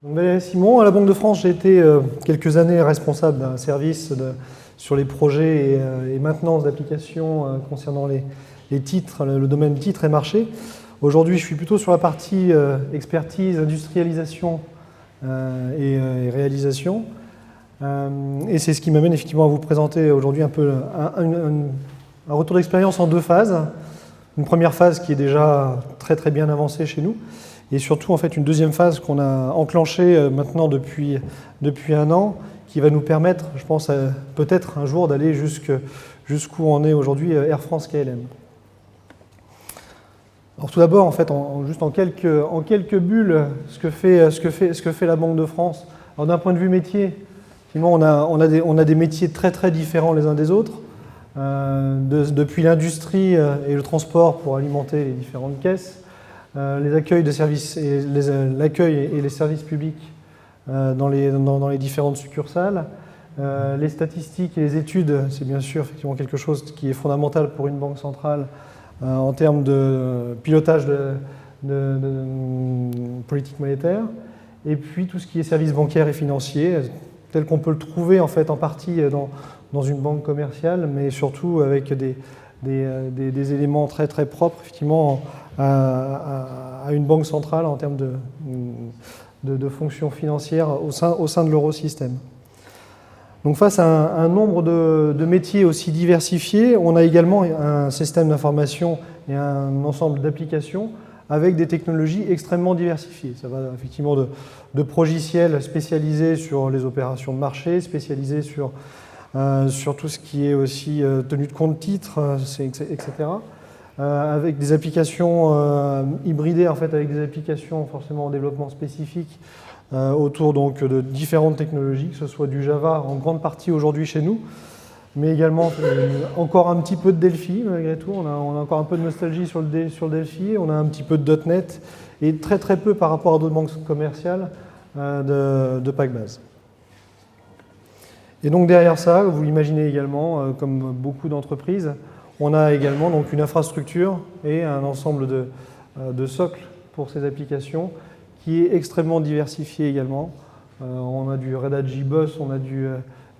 Valérie Simon, à la Banque de France, j'ai été quelques années responsable d'un service sur les projets et maintenance d'applications concernant les titres, le domaine titres et marchés. Aujourd'hui, je suis plutôt sur la partie expertise, industrialisation et réalisation. Et c'est ce qui m'amène effectivement à vous présenter aujourd'hui un peu un retour d'expérience en deux phases. Une première phase qui est déjà très bien avancée chez nous, et surtout en fait une deuxième phase qu'on a enclenchée maintenant depuis un an, qui va nous permettre, je pense, peut-être un jour d'aller jusqu'où en est aujourd'hui Air France KLM. Alors tout d'abord, en fait, juste en quelques bulles, ce que fait la Banque de France. Alors d'un point de vue métier, on a des métiers très différents les uns des autres. Depuis l'industrie et le transport pour alimenter les différentes caisses, les accueils de services et l'accueil et les services publics dans les différentes succursales, les statistiques et les études, c'est bien sûr effectivement quelque chose qui est fondamental pour une banque centrale en termes de pilotage de politique monétaire, et puis tout ce qui est services bancaires et financiers, tel qu'on peut le trouver en fait en partie dans une banque commerciale, mais surtout avec des éléments très propres effectivement à une banque centrale en termes de fonctions financières au sein de l'eurosystème. Donc face à un nombre de métiers aussi diversifiés, on a également un système d'information et un ensemble d'applications avec des technologies extrêmement diversifiées. Ça va effectivement de progiciels spécialisés sur les opérations de marché, spécialisés sur tout ce qui est aussi tenue de compte titres, etc. Avec des applications hybridées en fait, avec des applications forcément en développement spécifique autour donc de différentes technologies, que ce soit du Java en grande partie aujourd'hui chez nous, mais également encore un petit peu de Delphi malgré tout. On a encore un peu de nostalgie sur Delphi, on a un petit peu de .NET et très peu par rapport à d'autres banques commerciales de Packbase. Et donc derrière ça, vous l'imaginez également, comme beaucoup d'entreprises, on a également donc une infrastructure et un ensemble de socles pour ces applications qui est extrêmement diversifié également. On a du Red Hat JBoss, on a du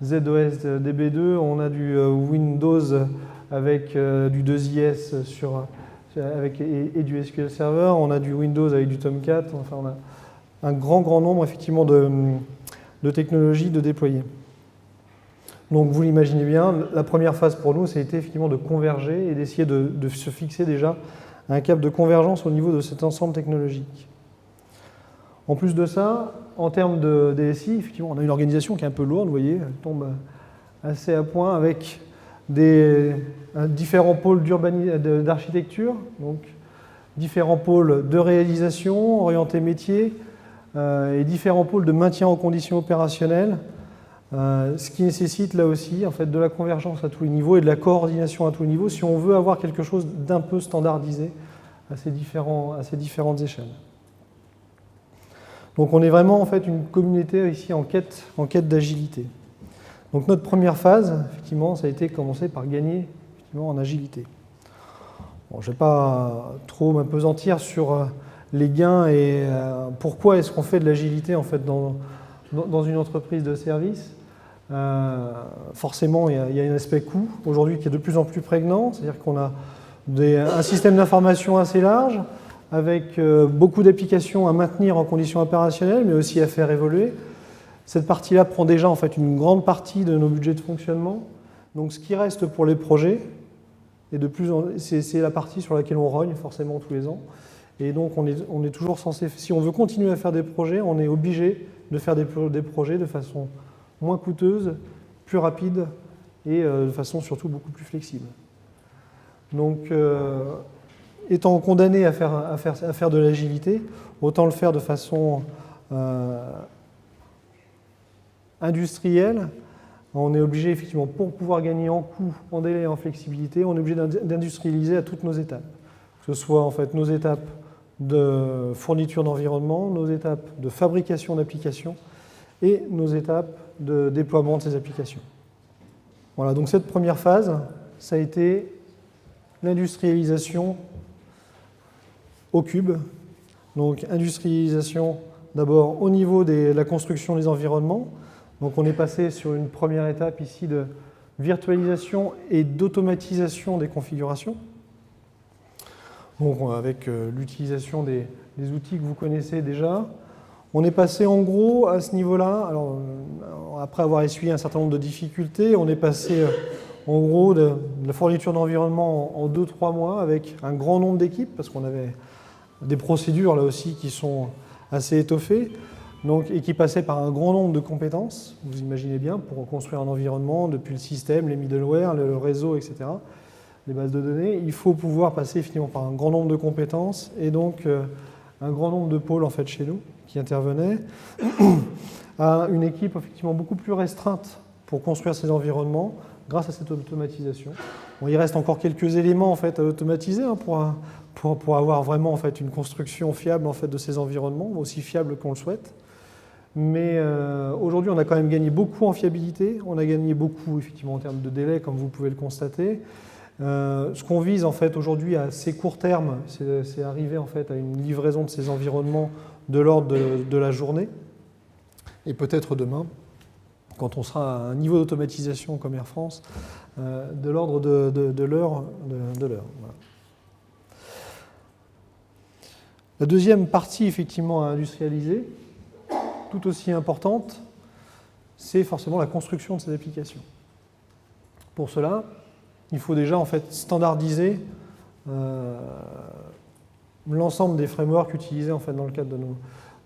ZOS DB2, on a du Windows avec du 2IS et du SQL Server, on a du Windows avec du Tomcat, enfin on a un grand nombre effectivement de technologies de déployer. Donc vous l'imaginez bien, la première phase pour nous, ça a été effectivement de converger et d'essayer de se fixer déjà un cap de convergence au niveau de cet ensemble technologique. En plus de ça, en termes de DSI, effectivement, on a une organisation qui est un peu lourde, vous voyez, elle tombe assez à point avec différents pôles d'architecture, donc différents pôles de réalisation orientés métier et différents pôles de maintien en conditions opérationnelles. Ce qui nécessite là aussi en fait, de la convergence à tous les niveaux et de la coordination à tous les niveaux si on veut avoir quelque chose d'un peu standardisé à ces différentes échelles. Donc on est vraiment en fait une communauté ici en quête d'agilité. Donc notre première phase, effectivement, ça a été commencer par gagner effectivement, en agilité. Bon, je ne vais pas trop m'apesantir sur les gains et pourquoi est-ce qu'on fait de l'agilité en fait, dans une entreprise de service. Forcément, il y a un aspect coût aujourd'hui qui est de plus en plus prégnant, c'est-à-dire qu'on a un système d'information assez large avec beaucoup d'applications à maintenir en conditions opérationnelles, mais aussi à faire évoluer. Cette partie-là prend déjà en fait une grande partie de nos budgets de fonctionnement. Donc, ce qui reste pour les projets, c'est la partie sur laquelle on rogne forcément tous les ans. Et donc, on est toujours censé, si on veut continuer à faire des projets, on est obligé de faire des projets de façon moins coûteuse, plus rapide et de façon surtout beaucoup plus flexible. Donc, étant condamné à faire de l'agilité, autant le faire de façon industrielle. On est obligé, effectivement, pour pouvoir gagner en coût, en délai et en flexibilité, on est obligé d'industrialiser à toutes nos étapes. Que ce soit en fait nos étapes de fourniture d'environnement, nos étapes de fabrication d'applications et nos étapes de déploiement de ces applications. Voilà, donc cette première phase, ça a été l'industrialisation au cube. Donc industrialisation d'abord au niveau de la construction des environnements. Donc on est passé sur une première étape ici de virtualisation et d'automatisation des configurations. Donc avec l'utilisation des outils que vous connaissez déjà. On est passé en gros à ce niveau-là, alors après avoir essuyé un certain nombre de difficultés, on est passé en gros de la fourniture d'environnement en 2-3 mois avec un grand nombre d'équipes, parce qu'on avait des procédures là aussi qui sont assez étoffées, donc, et qui passaient par un grand nombre de compétences, vous imaginez bien, pour construire un environnement, depuis le système, les middleware, le réseau, etc., les bases de données, il faut pouvoir passer effectivement par un grand nombre de compétences et donc un grand nombre de pôles en fait chez nous qui intervenaient, à une équipe effectivement beaucoup plus restreinte pour construire ces environnements grâce à cette automatisation. Bon, il reste encore quelques éléments en fait à automatiser pour avoir vraiment en fait une construction fiable en fait de ces environnements, aussi fiable qu'on le souhaite. Mais aujourd'hui, on a quand même gagné beaucoup en fiabilité, on a gagné beaucoup effectivement en termes de délai, comme vous pouvez le constater. Ce qu'on vise en fait aujourd'hui à assez court terme, c'est arriver en fait à une livraison de ces environnements de l'ordre de la journée, et peut-être demain, quand on sera à un niveau d'automatisation comme Air France, de l'ordre de l'heure. Voilà. La deuxième partie effectivement à industrialiser, tout aussi importante, c'est forcément la construction de ces applications. Pour cela, il faut déjà en fait standardiser l'ensemble des frameworks utilisés en fait dans le cadre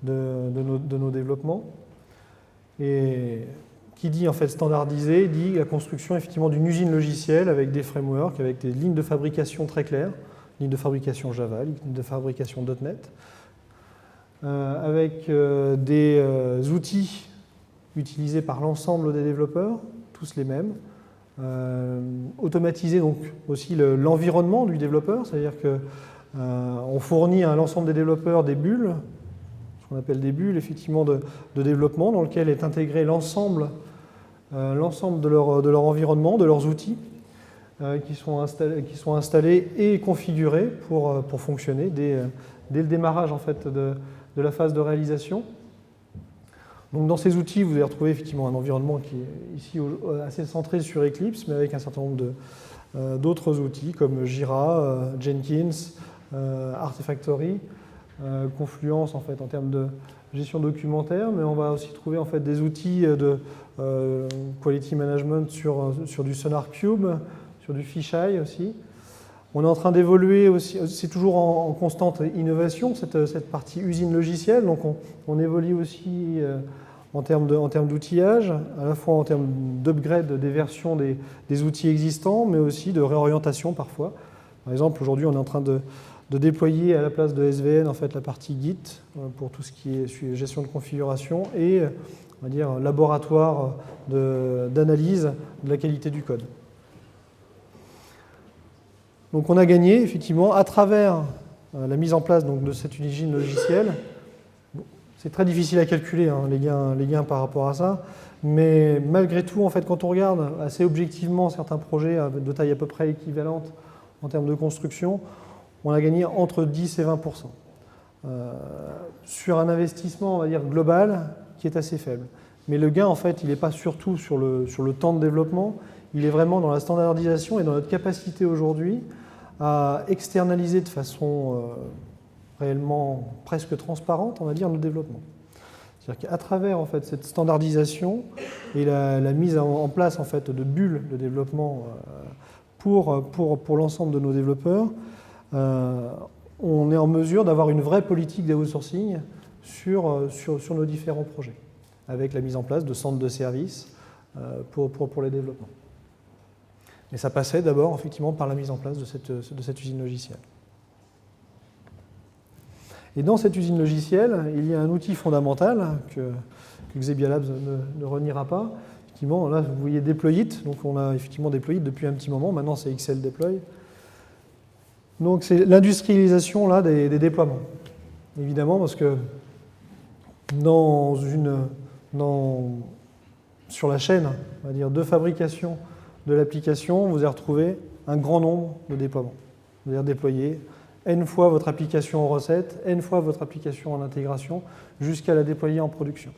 de nos développements. Et qui dit en fait standardiser, dit la construction effectivement d'une usine logicielle avec des frameworks, avec des lignes de fabrication très claires, ligne de fabrication Java, ligne de fabrication .NET, avec des outils utilisés par l'ensemble des développeurs, tous les mêmes. Automatiser donc aussi l'environnement du développeur, c'est-à-dire qu'on fournit à l'ensemble des développeurs des bulles, ce qu'on appelle des bulles effectivement de développement, dans lequel est intégré l'ensemble de leur environnement, de leurs outils, qui sont installés et configurés pour fonctionner dès le démarrage en fait, de la phase de réalisation. Donc dans ces outils, vous allez retrouver effectivement un environnement qui est ici assez centré sur Eclipse, mais avec un certain nombre d'autres outils comme Jira, Jenkins, Artifactory, Confluence en fait en termes de gestion documentaire, mais on va aussi trouver en fait des outils de quality management sur du SonarQube, sur du Fisheye aussi. On est en train d'évoluer aussi, c'est toujours en constante innovation, cette partie usine logicielle, donc on évolue aussi en termes d'outillage, à la fois en termes d'upgrade des versions des outils existants, mais aussi de réorientation parfois. Par exemple, aujourd'hui, on est en train de déployer à la place de SVN en fait, la partie Git pour tout ce qui est gestion de configuration et on va dire, laboratoire d'analyse de la qualité du code. Donc on a gagné effectivement à travers la mise en place donc, de cette usine logicielle. Bon, c'est très difficile à calculer hein, les gains par rapport à ça, mais malgré tout, en fait, quand on regarde assez objectivement certains projets de taille à peu près équivalente en termes de construction, on a gagné entre 10 et 20%. Sur un investissement, on va dire, global, qui est assez faible. Mais le gain, en fait, il n'est pas surtout sur le temps de développement, il est vraiment dans la standardisation et dans notre capacité aujourd'hui à externaliser de façon réellement presque transparente, on va dire, nos développements. C'est-à-dire qu'à travers en fait, cette standardisation et la mise en place en fait, de bulles de développement pour l'ensemble de nos développeurs, on est en mesure d'avoir une vraie politique d'outsourcing sur nos différents projets, avec la mise en place de centres de services pour les développements. Mais ça passait d'abord effectivement par la mise en place de cette usine logicielle. Et dans cette usine logicielle, il y a un outil fondamental que Xebia Labs ne reniera pas. Effectivement, là, vous voyez Deployit. Donc, on a effectivement Deployit depuis un petit moment. Maintenant, c'est XL Deploy. Donc, c'est l'industrialisation là, des déploiements. Évidemment, parce que sur la chaîne, on va dire, de fabrication de l'application, vous allez retrouver un grand nombre de déploiements. Vous allez déployer N fois votre application en recette, N fois votre application en intégration, jusqu'à la déployer en production.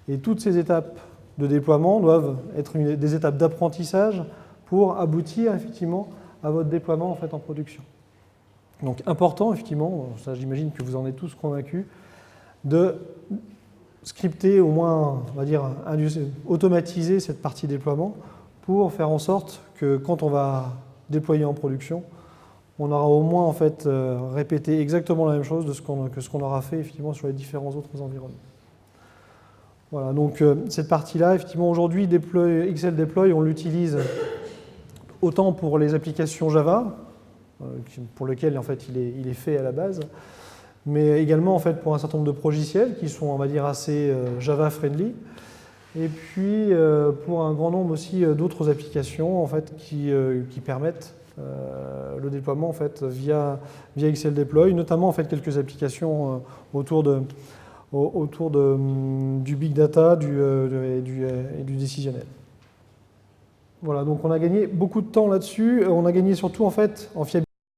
Et toutes ces étapes de déploiement doivent être des étapes d'apprentissage pour aboutir effectivement à votre déploiement en fait en production. Donc important effectivement, ça j'imagine que vous en êtes tous convaincus, de scripter, au moins, on va dire, automatiser cette partie déploiement pour faire en sorte que quand on va déployer en production, on aura au moins en fait répété exactement la même chose que ce qu'on aura fait effectivement sur les différents autres environnements. Voilà, donc cette partie-là, effectivement, aujourd'hui, XL Deploy, on l'utilise autant pour les applications Java, pour lesquelles en fait il est fait à la base, mais également en fait pour un certain nombre de logiciels qui sont, on va dire, assez Java friendly, et puis pour un grand nombre aussi d'autres applications en fait qui permettent le déploiement en fait via XL Deploy, notamment en fait quelques applications autour du big data et du décisionnel. Voilà, donc on a gagné beaucoup de temps là-dessus. On a gagné surtout en fait en fiabilité.